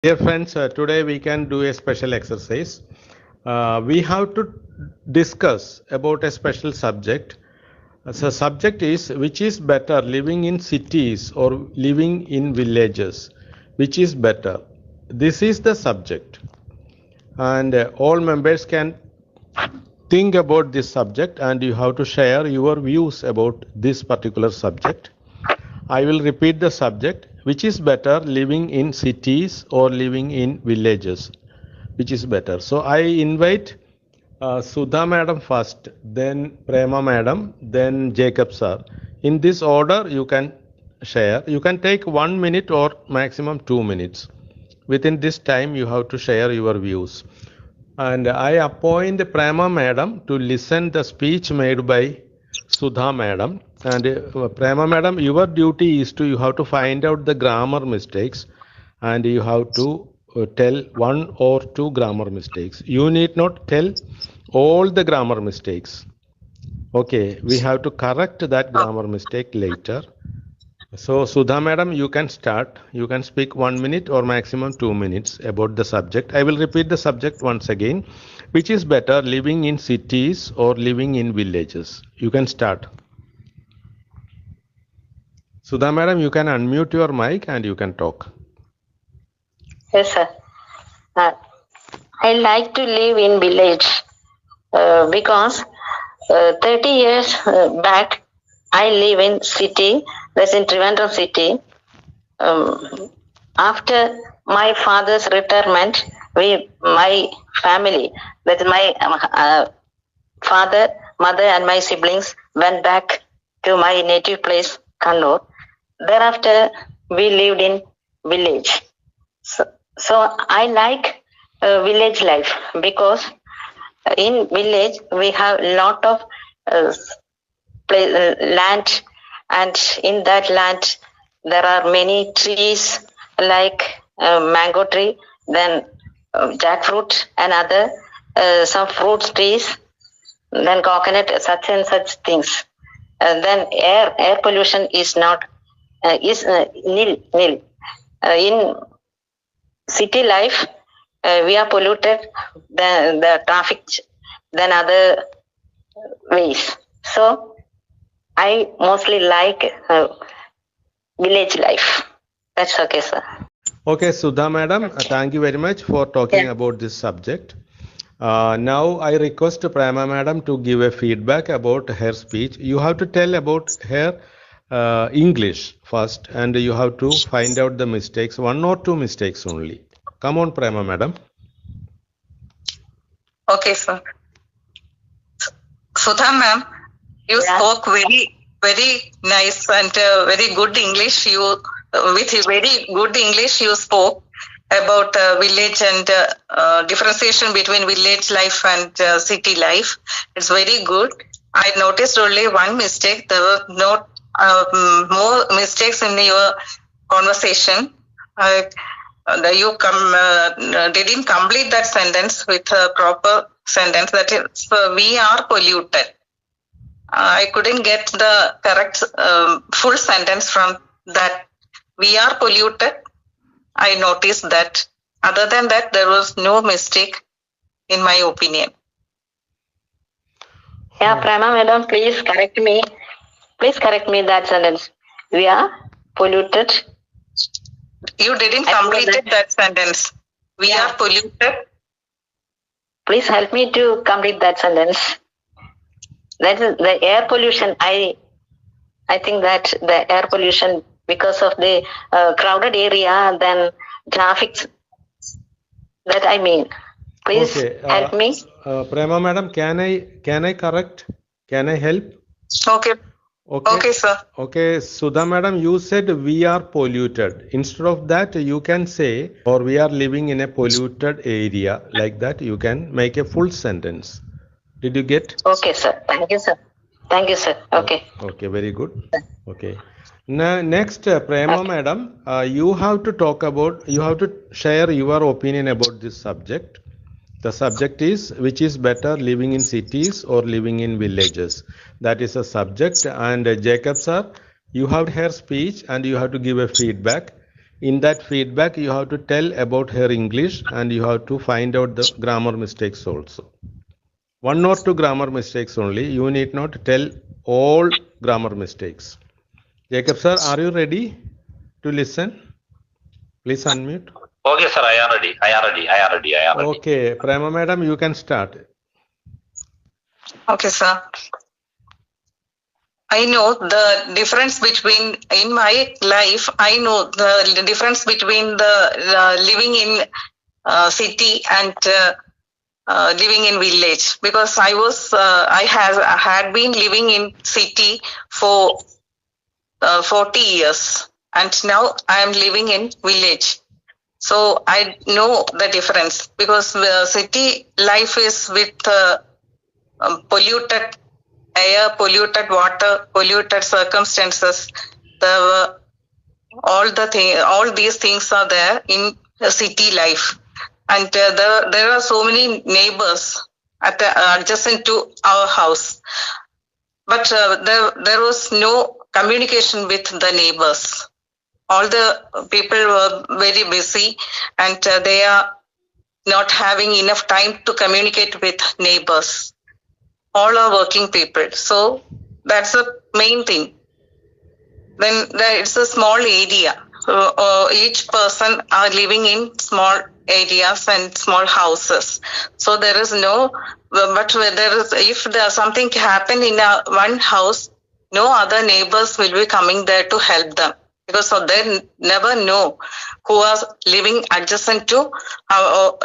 Dear friends, today we can do a special exercise. We have to discuss about a special subject. The subject is which is better, living in cities or living in villages? Which is better? This is the subject, and all members can think about this subject, and you have to share your views about this particular subject. I will repeat the subject. Which is better, living in cities or living in villages? Which is better? So I invite Sudha madam first, then Prema madam, then Jacob sir. In this order, you can share. You can take 1 minute or maximum 2 minutes. Within this time, you have to share your views. And I appoint Prema madam to listen the speech made by Sudha madam. And Prema madam, your duty is to you have to find out the grammar mistakes, and you have to tell one or two grammar mistakes. You need not tell all the grammar mistakes. Okay, we have to correct that grammar mistake later. So Sudha madam, you can start. You can speak 1 minute or maximum 2 minutes about the subject. I will repeat the subject once again. Which is better, living in cities or living in villages? You can start. Sudha madam, you can unmute your mic and you can talk. Yes, sir. I like to live in village because 30 years back I live in city, that's in Trivandrum city. After my father's retirement, my family, that is my father, mother and my siblings went back to my native place, Kannur. Thereafter, we lived in village. So I like village life because in village we have a lot of land, and in that land there are many trees like mango tree, then jackfruit and other some fruit trees, then coconut, such and such things. Then air pollution is not nil. In city life, we are polluted, the traffic, then other ways. So I mostly like village life. That's okay, sir. Okay, Sudha madam, thank you very much for talking about this subject. Now I request Prema madam to give a feedback about her speech. You have to tell about her English first, and you have to find out the mistakes, 1 or 2 mistakes only. Come on, Prema madam. Okay, sir. Sudha ma'am, you spoke very nice and very good English. You with very good English you spoke about village and differentiation between village life and city life. It's very good. I noticed only one mistake. There were not more mistakes in your conversation. You didn't complete that sentence with a proper sentence. That is, we are polluted. I couldn't get the correct full sentence from that. We are polluted. I noticed that. Other than that, there was no mistake, in my opinion. Yeah, Prema madam, please correct me. Please correct me that sentence. We are polluted. You didn't complete that sentence. We are polluted. Please help me to complete that sentence. That is the air pollution. I think that the air pollution because of the crowded area, then traffic. That I mean. Please help me. Prema madam, can I correct? Can I help? Okay. Okay, sir. Okay, Sudha madam, you said we are polluted. Instead of that, you can say, or we are living in a polluted area. Like that, you can make a full sentence. Did you get? Okay, sir. Thank you, sir. Thank you, sir. Okay. Okay, very good. Okay. Now, next, Prema madam, you have to talk about, you have to share your opinion about this subject. The subject is which is better, living in cities or living in villages. That is a subject. And Jacob sir, you have her speech and you have to give a feedback. In that feedback, you have to tell about her English and you have to find out the grammar mistakes also. 1 or 2 grammar mistakes only. You need not tell all grammar mistakes. Jacob sir, are you ready to listen? Please unmute. Okay, sir, I am ready. Okay, Prema madam, you can start. Okay, sir. I know the difference between, in my life, I know the difference between the living in city and living in village, because I had been living in city for 40 years and now I am living in village. So I know the difference, because city life is with polluted air, polluted water, polluted circumstances. All these things are there in city life, and there are so many neighbors adjacent to our house, but there was no communication with the neighbors. All the people were very busy, and they are not having enough time to communicate with neighbors. All are working people, so that's the main thing. Then it's a small area. Each person are living in small areas and small houses. So there is no, but if there's something happen in one house, no other neighbors will be coming there to help them, because they never know who are living adjacent to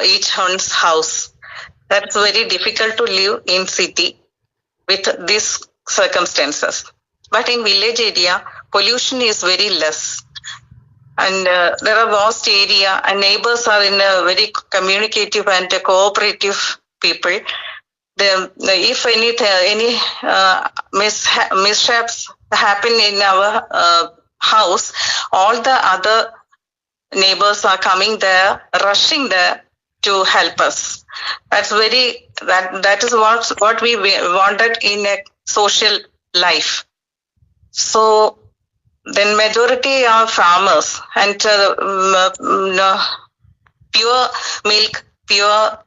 each one's house. That's very difficult to live in city with these circumstances. But in village area, pollution is very less. And there are vast area, and neighbors are in a very communicative and cooperative people. If any mishaps happen in our house, all the other neighbors are coming there, rushing there to help us. That is what we wanted in a social life. So then majority are farmers, and pure milk, pure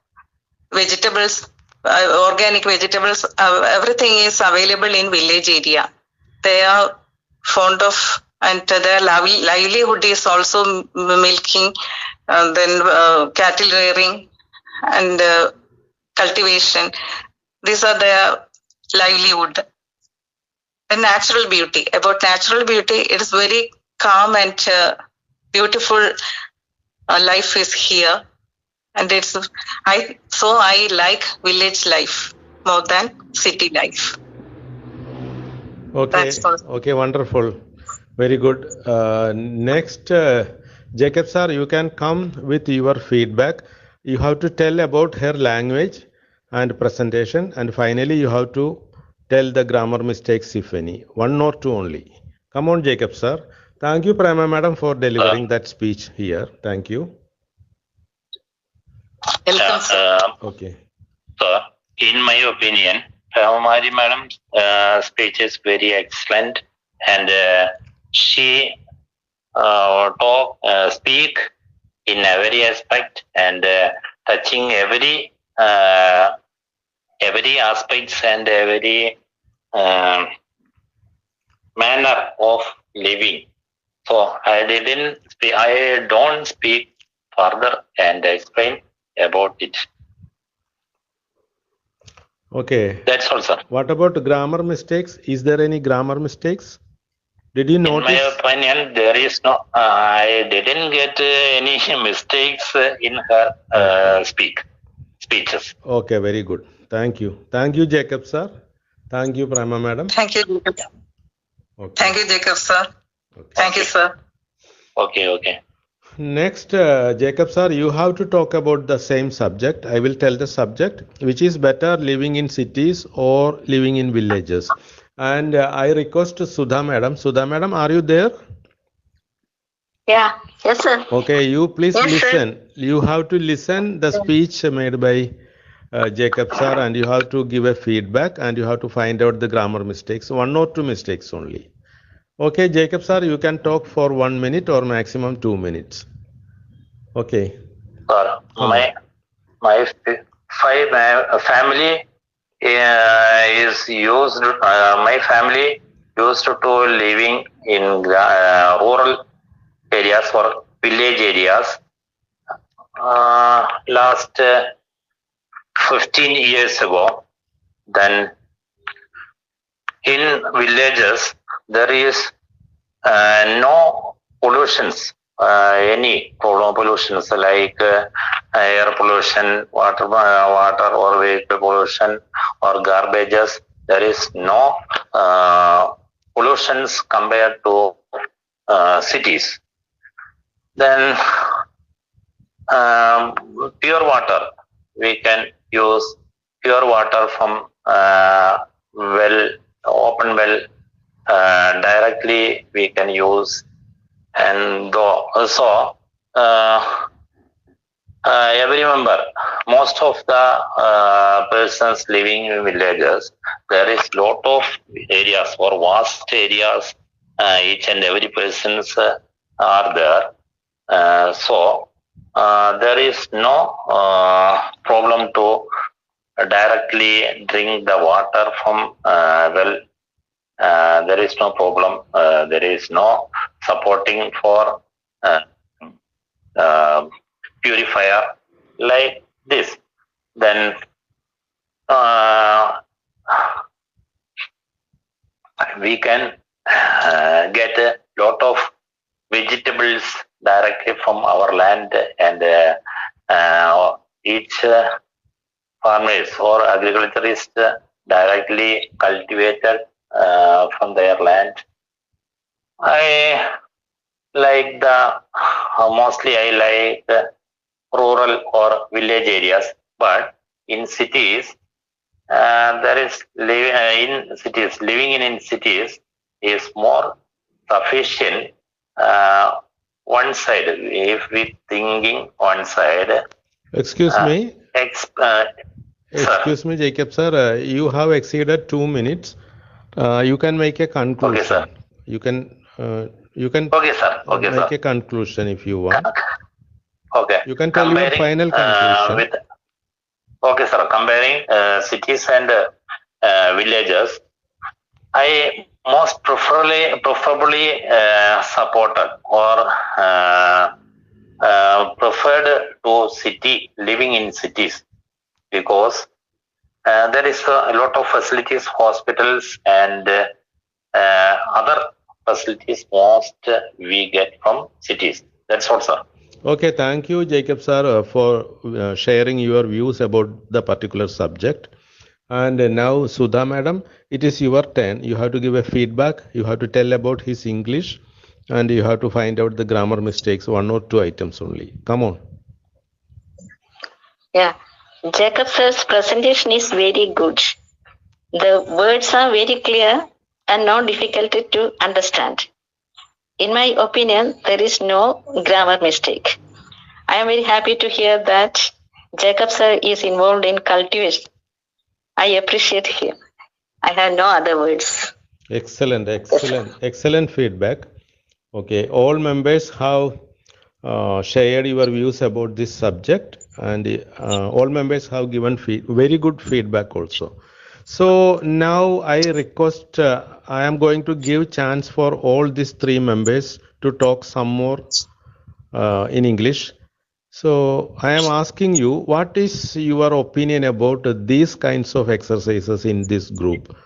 vegetables, organic vegetables, everything is available in village area. They are fond of, and their livelihood is also milking, then cattle rearing and cultivation. These are their livelihood. The natural beauty. About natural beauty, it is very calm and beautiful life is here. And I like village life more than city life. Okay, okay, wonderful. Very good. Next, Jacob sir, you can come with your feedback. You have to tell about her language and presentation, and finally you have to tell the grammar mistakes, if any. 1 or 2 only. Come on, Jacob sir. Thank you, Prema madam, for delivering that speech here. Thank you. Welcome, sir. Okay. Sir, in my opinion, Prema madam's speech is very excellent, and she speak in every aspect and touching every aspects and every manner of living. So I don't speak further and explain about it. Okay. That's all, sir. What about grammar mistakes? Is there any grammar mistakes? Did you notice? In my opinion, there is no. I didn't get any mistakes in her speeches. Okay, very good. Thank you. Thank you, Jacob sir. Thank you, Prema madam. Thank you, Jacob. Okay. Thank you, Jacob sir. Okay. Thank you, sir. Okay. Next, Jacob sir, you have to talk about the same subject. I will tell the subject, which is better living in cities or living in villages. And I request Sudha madam. Sudha madam, are you there? Yeah. Yes, sir. Okay, you please Yes, sir. listen. You have to listen the speech made by Jacob sir, and you have to give a feedback, and you have to find out the grammar mistakes. 1 or 2 mistakes only. Okay, Jacob sir, you can talk for 1 minute or maximum 2 minutes. Okay. Sir, Come my family is used. My family used to living in rural areas or village areas. Last 15 years ago, then in villages there is no pollutions, any pollutions like air pollution, water or vehicle pollution or garbages. There is no pollutions compared to cities. Then pure water, we can use pure water from open well, directly we can use. And also every member, most of the persons living in villages, there is lot of areas or vast areas, each and every persons are there. So there is no problem to directly drink the water from well. There is no problem. There is no supporting for purifier like this. Then we can get a lot of vegetables directly from our land, and each farmers or agriculturists directly cultivated from their land. I like mostly I like rural or village areas, but in cities, there is living in cities is more sufficient. One side, if we thinking one side. Excuse me. Excuse me, Jacob sir. You have exceeded 2 minutes. You can make a conclusion. Okay, sir. You can. Okay, sir. Okay, make sir. a conclusion if you want. Okay. You can tell your final conclusion. Okay, sir. Comparing cities and villages, I most preferably supported or preferred to living in cities, because there is a lot of facilities, hospitals, and other facilities most we get from cities. That's all, sir. Okay, thank you, Jacob sir, for sharing your views about the particular subject. And now, Sudha madam, it is your turn. You have to give a feedback. You have to tell about his English, and you have to find out the grammar mistakes, 1 or 2 items only. Come on. Yeah, Jacob sir's presentation is very good. The words are very clear and not difficult to understand. In my opinion, there is no grammar mistake. I am very happy to hear that Jacob sir is involved in cultivation. I appreciate him. I have no other words. Excellent, excellent feedback. Okay, all members have shared your views about this subject, and all members have given very good feedback also. So now I request, I am going to give chance for all these 3 members to talk some more in English. So I am asking you, what is your opinion about these kinds of exercises in this group?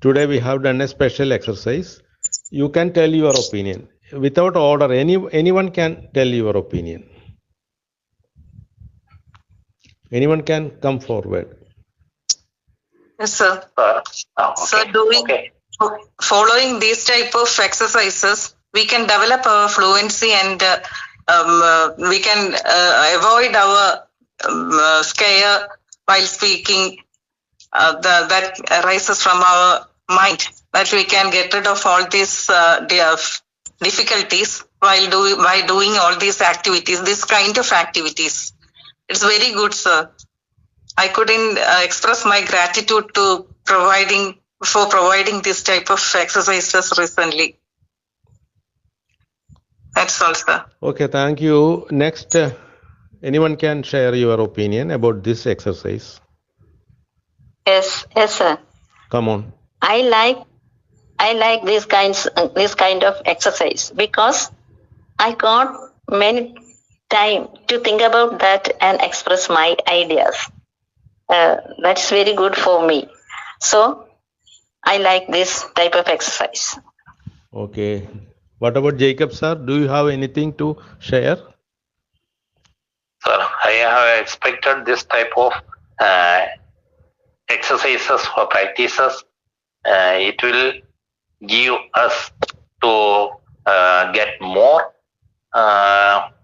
Today we have done a special exercise. You can tell your opinion. Without order, anyone can tell your opinion. Anyone can come forward. Yes, sir. Okay. Following these type of exercises, we can develop our fluency, and we can avoid our scare while speaking that arises from our mind. That we can get rid of all these difficulties by doing all these activities, this kind of activities. It's very good, sir. I couldn't express my gratitude to providing this type of exercises recently. That's all, sir. Okay, thank you. Next, anyone can share your opinion about this exercise. Yes, sir. Come on. I like this kind of exercise because I got many time to think about that and express my ideas. That's very good for me. So I like this type of exercise. Okay. What about Jacob, sir? Do you have anything to share? Sir, I have expected this type of exercises or practices. It will give us to get more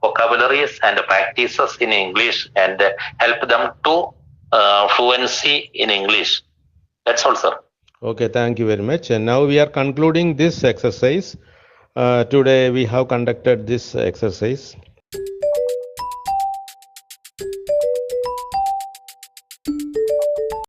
vocabularies and practices in English and help them to fluency in English. That's all, sir. Okay, thank you very much. And now we are concluding this exercise. Today we have conducted this exercise.